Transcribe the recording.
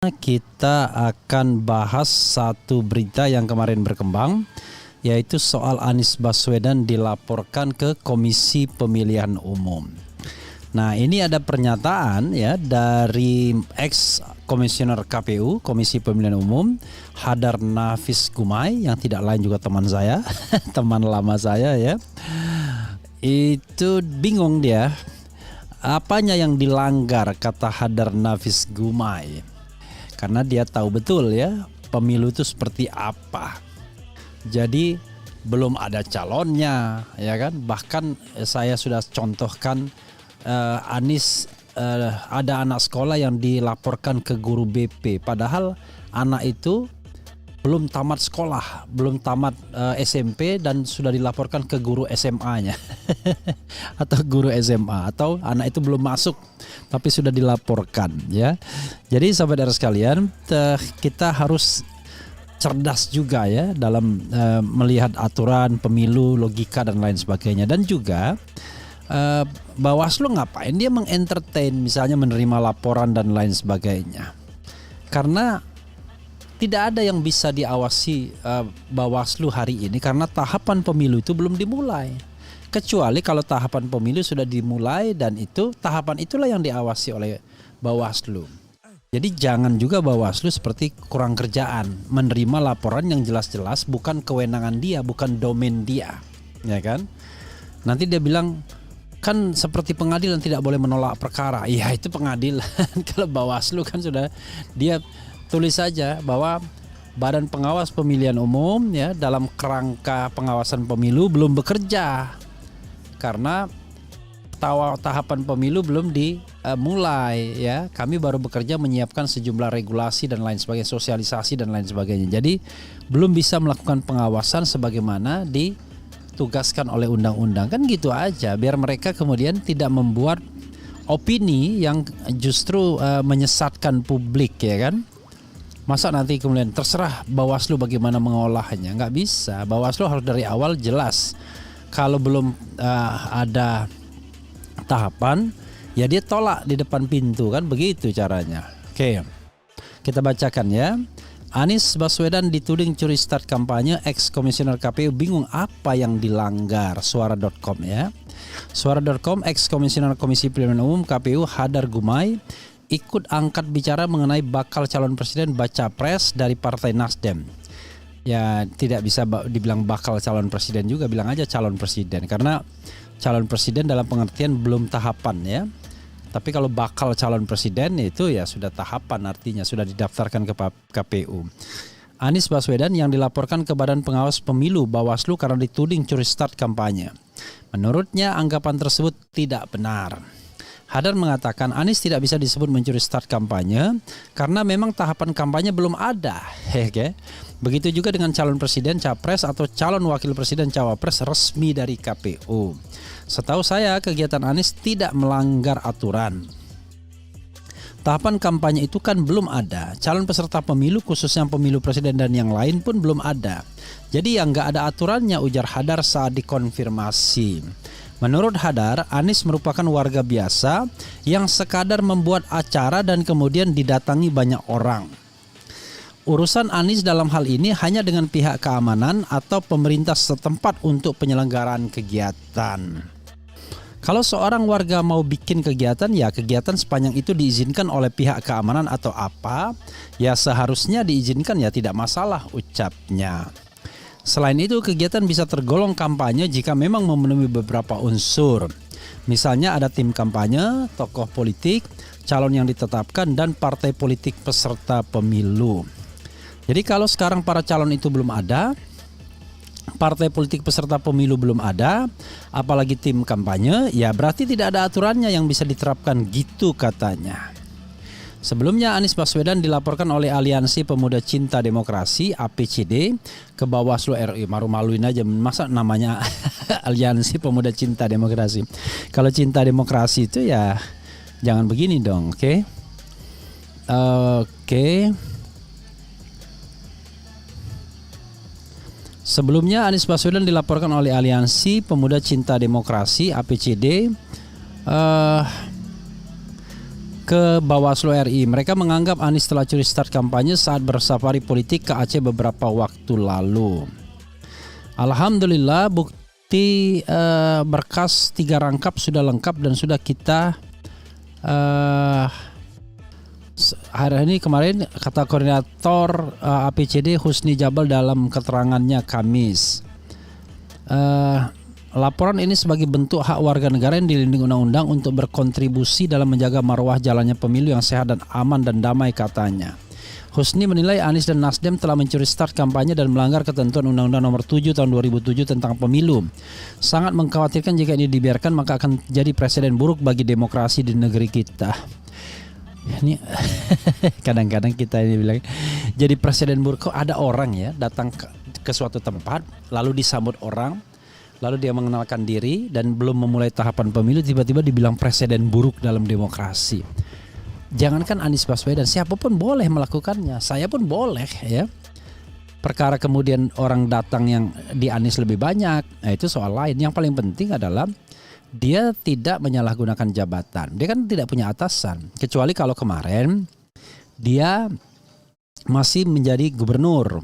Kita akan bahas satu berita yang kemarin berkembang, yaitu soal Anies Baswedan dilaporkan ke Komisi Pemilihan Umum. Nah, ini ada pernyataan ya dari ex komisioner KPU, Komisi Pemilihan Umum, Hadar Nafis Gumai, yang tidak lain juga teman saya, teman lama saya ya. Itu bingung dia, apanya yang dilanggar, kata Hadar Nafis Gumai. Karena dia tahu betul ya pemilu itu seperti apa. Jadi belum ada calonnya ya kan. Bahkan saya sudah contohkan Anies ada anak sekolah yang dilaporkan ke guru BP. Padahal anak itu belum tamat sekolah, belum tamat SMP dan sudah dilaporkan ke guru SMA-nya atau guru SMA, atau anak itu belum masuk tapi sudah dilaporkan ya. Jadi sahabat sekalian, kita harus cerdas juga ya dalam melihat aturan pemilu, logika dan lain sebagainya. Dan juga Bawaslu ngapain dia mengentertain misalnya menerima laporan dan lain sebagainya. Karena tidak ada yang bisa diawasi Bawaslu hari ini karena tahapan pemilu itu belum dimulai. Kecuali kalau tahapan pemilu sudah dimulai dan itu tahapan itulah yang diawasi oleh Bawaslu. Jadi jangan juga Bawaslu seperti kurang kerjaan, menerima laporan yang jelas-jelas bukan kewenangan dia, bukan domain dia, ya kan? Nanti dia bilang kan seperti pengadilan tidak boleh menolak perkara. Iya, itu pengadilan. Kalau Bawaslu kan sudah dia tulis saja bahwa Badan Pengawas Pemilihan Umum ya dalam kerangka pengawasan pemilu belum bekerja karena tahapan pemilu belum dimulai ya. Kami baru bekerja menyiapkan sejumlah regulasi dan lain sebagainya, sosialisasi dan lain sebagainya. Jadi belum bisa melakukan pengawasan sebagaimana ditugaskan oleh undang-undang. Kan gitu aja, biar mereka kemudian tidak membuat opini yang justru menyesatkan publik ya kan. Masa nanti kemudian terserah Bawaslu bagaimana mengolahnya? Nggak bisa. Bawaslu harus dari awal jelas. Kalau belum ada tahapan, ya dia tolak di depan pintu, kan begitu caranya. Oke, kita bacakan ya. Anies Baswedan dituding curi start kampanye, ex komisioner KPU bingung apa yang dilanggar. Suara.com ya. Suara.com, ex komisioner Komisi Pemilihan Umum KPU Hadar Gumai ikut angkat bicara mengenai bakal calon presiden baca pres dari Partai Nasdem. Ya tidak bisa dibilang bakal calon presiden juga, bilang aja calon presiden. Karena calon presiden dalam pengertian belum tahapan ya. Tapi kalau bakal calon presiden itu ya sudah tahapan, artinya sudah didaftarkan ke KPU. Anies Baswedan yang dilaporkan ke Badan Pengawas Pemilu Bawaslu karena dituding curi start kampanye. Menurutnya anggapan tersebut tidak benar. Hadar mengatakan Anies tidak bisa disebut mencuri start kampanye karena memang tahapan kampanye belum ada. Begitu juga dengan calon presiden, capres atau calon wakil presiden, cawapres resmi dari KPU. Setahu saya kegiatan Anies tidak melanggar aturan. Tahapan kampanye itu kan belum ada. Calon peserta pemilu khususnya pemilu presiden dan yang lain pun belum ada. Jadi yang nggak ada aturannya, ujar Hadar saat dikonfirmasi. Menurut Hadar, Anies merupakan warga biasa yang sekadar membuat acara dan kemudian didatangi banyak orang. Urusan Anies dalam hal ini hanya dengan pihak keamanan atau pemerintah setempat untuk penyelenggaraan kegiatan. Kalau seorang warga mau bikin kegiatan, ya kegiatan sepanjang itu diizinkan oleh pihak keamanan atau apa, ya seharusnya diizinkan, ya tidak masalah, ucapnya. Selain itu, kegiatan bisa tergolong kampanye jika memang memenuhi beberapa unsur. Misalnya ada tim kampanye, tokoh politik, calon yang ditetapkan, dan partai politik peserta pemilu. Jadi kalau sekarang para calon itu belum ada, partai politik peserta pemilu belum ada, apalagi tim kampanye, ya berarti tidak ada aturannya yang bisa diterapkan gitu katanya. Sebelumnya Anies Baswedan dilaporkan oleh Aliansi Pemuda Cinta Demokrasi (APCD) ke Bawaslu RI. Malu-maluin aja, masa namanya Aliansi Pemuda Cinta Demokrasi. Kalau cinta demokrasi itu ya jangan begini dong, oke? Oke. Sebelumnya Anies Baswedan dilaporkan oleh Aliansi Pemuda Cinta Demokrasi (APCD) ke Bawaslu RI. Mereka menganggap Anies telah curi start kampanye saat bersafari politik ke Aceh beberapa waktu lalu. Alhamdulillah bukti berkas 3 rangkap sudah lengkap dan sudah kita hari ini kemarin kata koordinator APCD Husni Jabal dalam keterangannya Kamis. Laporan ini sebagai bentuk hak warga negara yang dilindungi undang-undang untuk berkontribusi dalam menjaga marwah jalannya pemilu yang sehat dan aman dan damai, katanya. Husni menilai Anies dan Nasdem telah mencuri start kampanye dan melanggar ketentuan Undang-Undang Nomor 7 Tahun 2007 tentang pemilu. Sangat mengkhawatirkan jika ini dibiarkan maka akan jadi presiden buruk bagi demokrasi di negeri kita. Ini kadang-kadang kita ini bilang jadi presiden buruk. Kok ada orang ya datang ke suatu tempat lalu disambut orang, lalu dia mengenalkan diri dan belum memulai tahapan pemilu tiba-tiba dibilang presiden buruk dalam demokrasi. Jangankan Anies Baswedan, siapapun boleh melakukannya. Saya pun boleh ya. Perkara kemudian orang datang yang di Anies lebih banyak, nah itu soal lain. Yang paling penting adalah dia tidak menyalahgunakan jabatan. Dia kan tidak punya atasan. Kecuali kalau kemarin dia masih menjadi gubernur.